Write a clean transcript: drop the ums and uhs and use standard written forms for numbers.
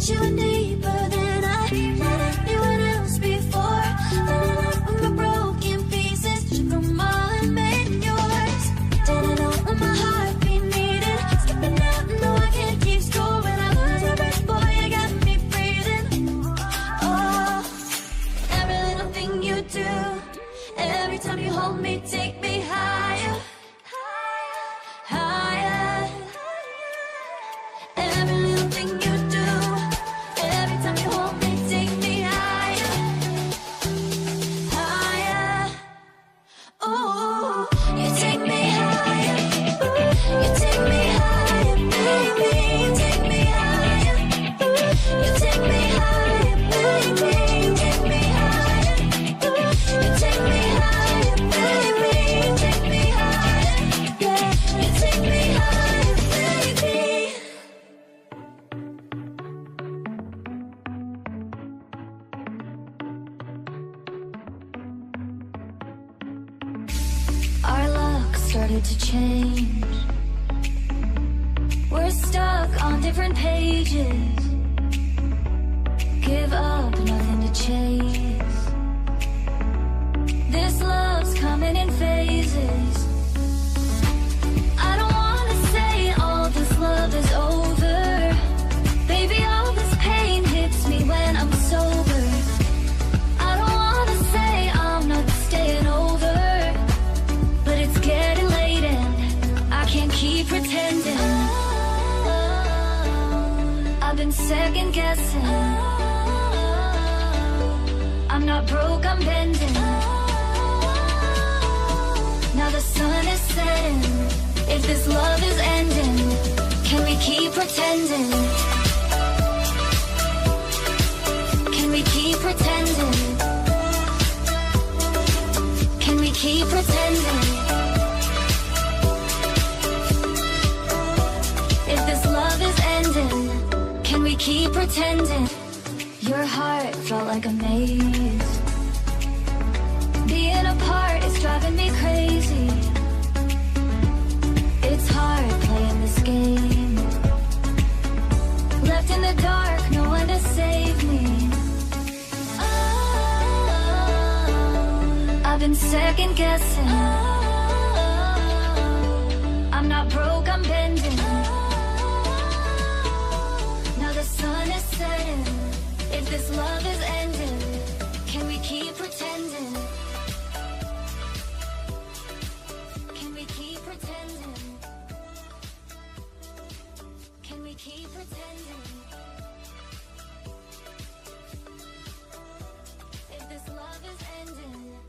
you in deeper than I let anyone else before. From my broken pieces, from all I made yours. Didn't know when my heart be needed. Skipping out, no, I can't keep score. When I lose my breath, boy, you got me breathing. Oh, every little thing you do, every time you hold me, take me higher, higher. Every little thing you do, every time you hold me, take me higher, higher. Ooh, you take me higher. Ooh, you take me higher, baby. You take me higher. Ooh, you take me higher, baby. You take me higher. Ooh, you take me higher, baby. You take me higher. Yeah, you take me higher, baby. Our luck started to change. We're stuck on different pages. Give up, nothing to chase. This love's coming in phases. I don't wanna say all this love is over. Baby, all this pain hits me when I'm sober. I don't wanna say I'm not staying over, but it's getting late and I can't keep pretending. I've been second guessing. I'm not broke, I'm bending. Now the sun is setting. If this love is ending, can we keep pretending? Can we keep pretending? Can we keep pretending? If this love is ending, can we keep pretending? Your heart felt like a maze. Being apart is driving me crazy. It's hard playing this game. Left in the dark, no one to save me. I've been second guessing.